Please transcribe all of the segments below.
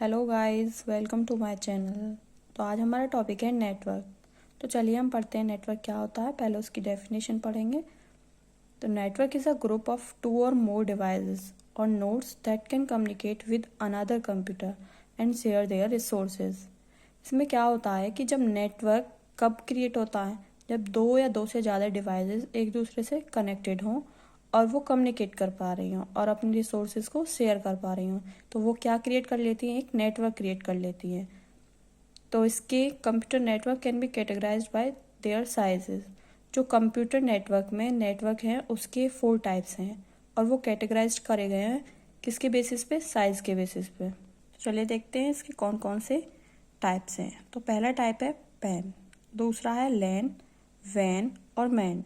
Hello guys, welcome to my channel. तो आज हमारा टॉपिक है नेटवर्क। तो चलिए हम पढ़ते हैं नेटवर्क क्या होता है। पहले उसकी डेफिनेशन पढ़ेंगे। तो network is a group of 2 और मोर डिवाइसेस और nodes that can communicate with another computer and share their resources. इसमें क्या होता है कि जब नेटवर्क कब क्रिएट होता है, जब 2 या 2 से ज़्यादा डिवाइसेस एक दूसरे से कनेक्टेड हों और वो कम्युनिकेट कर पा रही हूँ और अपने रिसोर्सेज को शेयर कर पा रही हूँ, तो वो क्या क्रिएट कर लेती हैं, एक नेटवर्क क्रिएट कर लेती हैं। तो इसके computer network can be categorised bye there sizes. जो कंप्यूटर नेटवर्क में नेटवर्क हैं उसके 4 टाइप्स हैं और वो कैटेगराइज करे गए हैं किसके बेसिस पे, साइज के बेसिस पे। चलिए देखते हैं इसके कौन कौन से टाइप्स हैं। तो पहला टाइप है पैन, दूसरा है लैन, वैन और मैन।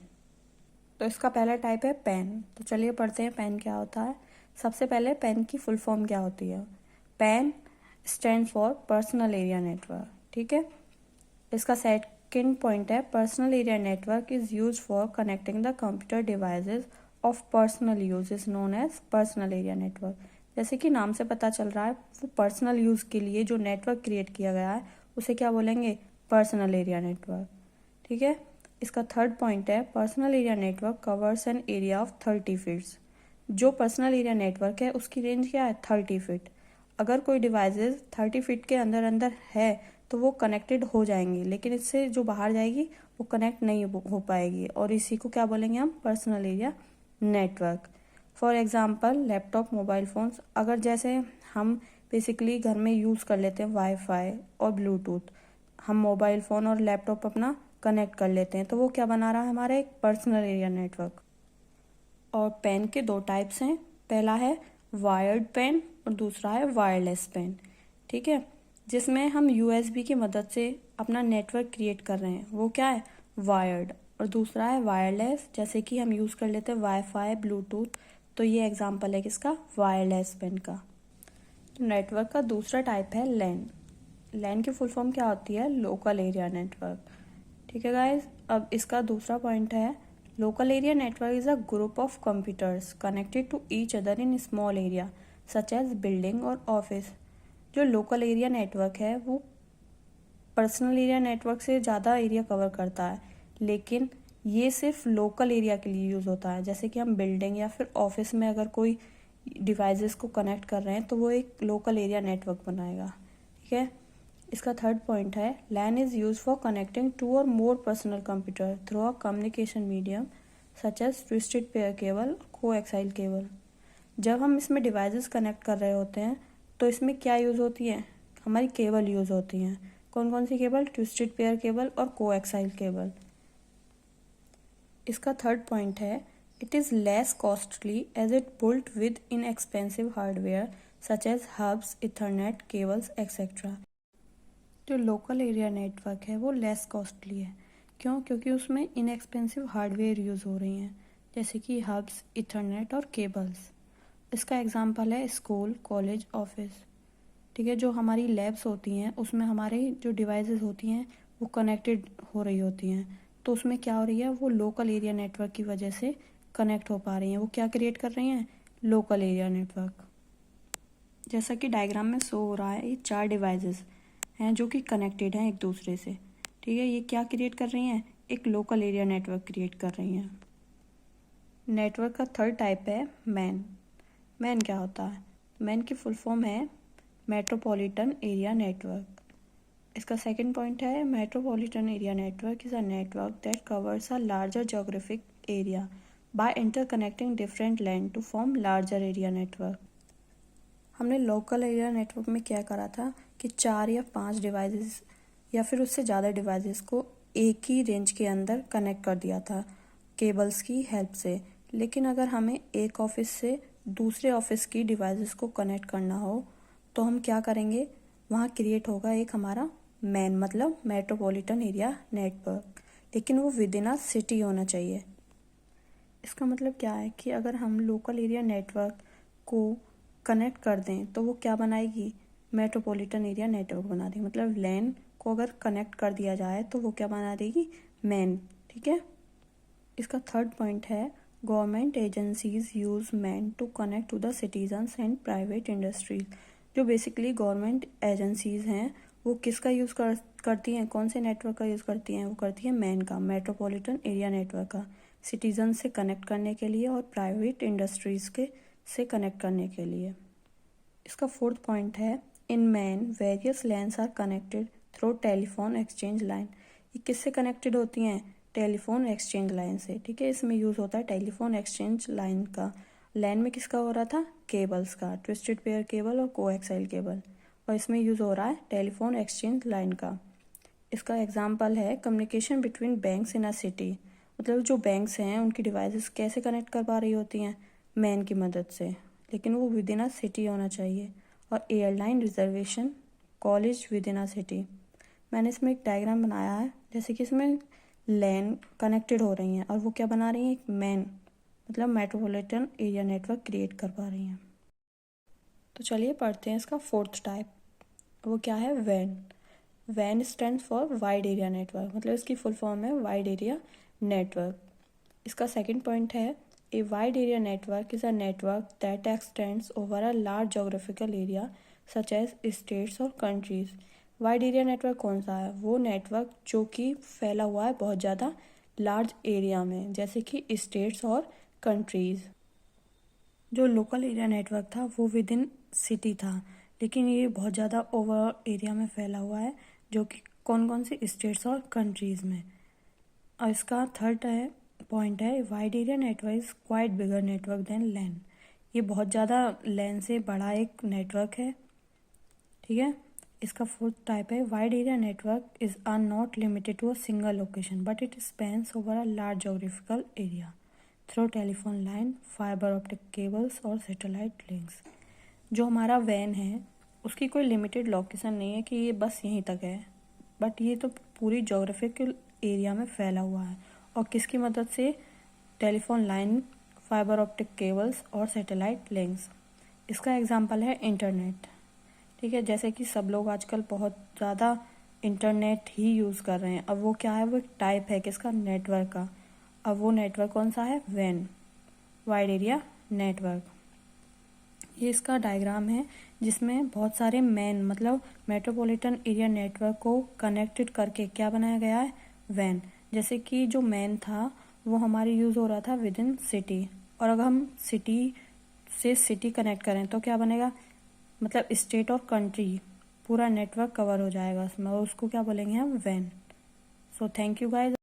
तो इसका पहला टाइप है पेन। तो चलिए पढ़ते हैं पेन क्या होता है। सबसे पहले पेन की फुल फॉर्म क्या होती है। PAN stand for personal area network, ठीक है। इसका सेकंड पॉइंट है personal area network is use for connecting the computer devices of personal use is known as personal area network. जैसे कि नाम से पता चल रहा है, वो पर्सनल यूज के लिए जो नेटवर्क क्रिएट किया गया है उसे क्या बोलेंगे, पर्सनल एरिया नेटवर्क, ठीक है। इसका थर्ड पॉइंट है personal area network covers an area of 30 feets. जो पर्सनल एरिया नेटवर्क है उसकी रेंज क्या है, 30 फीट। अगर कोई डिवाइसेस 30 फीट के अंदर अंदर है तो वो कनेक्टेड हो जाएंगी, लेकिन इससे जो बाहर जाएगी वो कनेक्ट नहीं हो पाएगी, और इसी को क्या बोलेंगे हम, personal area network. For example laptop, mobile phones. अगर जैसे हम बेसिकली घर में यूज़ कर लेते हैं वाईफाई और ब्लूटूथ, हम मोबाइल फ़ोन और लैपटॉप अपना कनेक्ट कर लेते हैं, तो वो क्या बना रहा है, हमारा एक पर्सनल एरिया नेटवर्क। और पेन के 2 टाइप्स हैं, पहला है वायर्ड पेन और दूसरा है वायरलेस पेन, ठीक है। जिसमें हम यूएसबी की मदद से अपना नेटवर्क क्रिएट कर रहे हैं, वो क्या है, वायर्ड। और दूसरा है वायरलेस, जैसे कि हम यूज़ कर लेते हैं वाईफाई, ब्लूटूथ। तो ये एग्जांपल है किसका, वायरलेस पेन का। तो नेटवर्क का दूसरा टाइप है लैन। लैन की फुल फॉर्म क्या होती है, लोकल एरिया नेटवर्क, ठीक है गाइज। अब इसका दूसरा पॉइंट है local area network is a group of computers connected to each other in small area such as building और ऑफिस। जो लोकल एरिया नेटवर्क है वो पर्सनल एरिया नेटवर्क से ज़्यादा एरिया कवर करता है, लेकिन ये सिर्फ लोकल एरिया के लिए यूज़ होता है। जैसे कि हम बिल्डिंग या फिर ऑफिस में अगर कोई डिवाइसेस को कनेक्ट कर रहे हैं तो वो एक लोकल एरिया नेटवर्क बनाएगा, ठीक है। इसका थर्ड पॉइंट है LAN is use for connecting 2 और more personal computer through a communication medium such as twisted pair cable, coaxial cable. जब हम इसमें डिवाइसेस कनेक्ट कर रहे होते हैं तो इसमें क्या यूज़ होती है, हमारी केबल यूज़ होती हैं। कौन कौन सी केबल, ट्विस्टेड पेयर केबल और कोएक्साइल केबल। इसका थर्ड पॉइंट है it is less costly as it built with inexpensive hardware such as hubs, ethernet cables etcetera. जो लोकल एरिया नेटवर्क है वो लेस कॉस्टली है, क्यों, क्योंकि उसमें इनएक्सपेंसिव हार्डवेयर यूज़ हो रही हैं, जैसे कि हब्स, इथरनेट और केबल्स। इसका एग्जांपल है स्कूल, कॉलेज, ऑफिस, ठीक है। जो हमारी लैब्स होती हैं उसमें हमारी जो डिवाइसेस होती हैं वो कनेक्टेड हो रही होती हैं, तो उसमें क्या हो रही है, वो लोकल एरिया नेटवर्क की वजह से कनेक्ट हो पा रही हैं। वो क्या क्रिएट कर रही हैं, लोकल एरिया नेटवर्क। जैसा कि डायग्राम में शो हो रहा है, ये 4 डिवाइसेस हैं जो कि कनेक्टेड हैं एक दूसरे से, ठीक है। ये क्या क्रिएट कर रही हैं, एक लोकल एरिया नेटवर्क क्रिएट कर रही हैं। नेटवर्क का थर्ड टाइप है मैन। मैन क्या होता है, मैन की फुल फॉर्म है मेट्रोपॉलिटन एरिया नेटवर्क। इसका सेकंड पॉइंट है metropolitan area network is a network that covers a larger geographic area by interconnecting different land to form larger area network. हमने local area network में क्या करा था कि 4 या 5 डिवाइसेस या फिर उससे ज़्यादा डिवाइसेस को एक ही रेंज के अंदर कनेक्ट कर दिया था केबल्स की हेल्प से। लेकिन अगर हमें एक ऑफिस से दूसरे ऑफिस की डिवाइसेस को कनेक्ट करना हो तो हम क्या करेंगे, वहाँ क्रिएट होगा एक हमारा मैन, मतलब मेट्रोपॉलिटन एरिया नेटवर्क, लेकिन वो विद इन अ सिटी होना चाहिए। इसका मतलब क्या है कि अगर हम लोकल एरिया नेटवर्क को कनेक्ट कर दें तो वो क्या बनाएगी, मेट्रोपॉलिटन एरिया नेटवर्क बना देगी। मतलब लैन को अगर कनेक्ट कर दिया जाए तो वो क्या बना देगी, मैन, ठीक है। इसका थर्ड पॉइंट है government agencies use MAN to connect to the citizens and private industries. जो बेसिकली गवर्नमेंट एजेंसीज हैं वो किसका यूज़ करती हैं, कौन से नेटवर्क का यूज़ करती हैं, वो करती हैं मैन का, मेट्रोपॉलिटन एरिया नेटवर्क का, सिटीजन से कनेक्ट करने के लिए और प्राइवेट इंडस्ट्रीज़ के से कनेक्ट करने के लिए। इसका फोर्थ पॉइंट है, in MAN various LANs are connected through telephone exchange line. ये किससे कनेक्टेड होती हैं, टेलीफोन एक्सचेंज लाइन से, ठीक है। इसमें यूज़ होता है टेलीफोन एक्सचेंज लाइन का। लाइन में किसका हो रहा था, केबल्स का, ट्विस्टेड पेयर केबल और कोएक्साइल केबल, और इसमें यूज़ हो रहा है टेलीफोन एक्सचेंज लाइन का। इसका एग्जांपल है communication between banks in a city, मतलब जो बैंक्स हैं उनकी डिवाइसेस कैसे कनेक्ट कर पा रही होती हैं, मैन की मदद से, लेकिन वो विद इन अ सिटी होना चाहिए। और airline reservation, college with in a city. मैंने इसमें एक डायग्राम बनाया है, जैसे कि इसमें लैन कनेक्टेड हो रही हैं और वो क्या बना रही हैं, एक मैन मतलब मेट्रोपॉलिटन एरिया नेटवर्क क्रिएट कर पा रही हैं। तो चलिए पढ़ते हैं इसका फोर्थ टाइप, वो क्या है, वैन। वैन stand for wide area network, मतलब इसकी फुल फॉर्म है वाइड एरिया नेटवर्क। इसका सेकंड पॉइंट है, a wide area network is a network that extends over a large geographical area such as states और कंट्रीज। वाइड एरिया नेटवर्क कौन सा है, वो नेटवर्क जो कि फैला हुआ है बहुत ज़्यादा लार्ज एरिया में, जैसे कि स्टेट्स और कंट्रीज़। जो लोकल एरिया नेटवर्क था वो विद इन सिटी था, लेकिन ये बहुत ज़्यादा ओवर एरिया में फैला हुआ है, जो कि कौन कौन से स्टेट्स और कंट्रीज़ में। और इसका थर्ड है पॉइंट है, wide area network is quite bigger network than LAN. ये बहुत ज़्यादा लैन से बड़ा एक नेटवर्क है, ठीक है। इसका फोर्थ टाइप है, wide area network is are not limited to a single location but it spans over a large geographical area through telephone line, fibre optic cables और सैटेलाइट लिंक्स। जो हमारा वैन है उसकी कोई लिमिटेड लोकेशन नहीं है कि ये बस यहीं तक है, बट ये तो पूरी जोग्राफिकल एरिया में फैला हुआ है, और किसकी मदद से, telephone line, fibre optic cables और सैटेलाइट लिंक्स। इसका एग्जांपल है इंटरनेट, ठीक है। जैसे कि सब लोग आजकल बहुत ज़्यादा इंटरनेट ही यूज़ कर रहे हैं। अब वो क्या है, वो एक टाइप है किसका, नेटवर्क का। अब वो नेटवर्क कौन सा है, वैन, वाइड एरिया नेटवर्क। ये इसका डायग्राम है जिसमें बहुत सारे मैन मतलब मेट्रोपॉलिटन एरिया नेटवर्क को कनेक्टेड करके क्या बनाया गया है, वैन। जैसे कि जो मैन था वो हमारे यूज़ हो रहा था विद इन सिटी, और अगर हम सिटी से सिटी कनेक्ट करें तो क्या बनेगा, मतलब स्टेट और कंट्री पूरा नेटवर्क कवर हो जाएगा उसमें, और उसको क्या बोलेंगे हम, वैन। So thank you guys.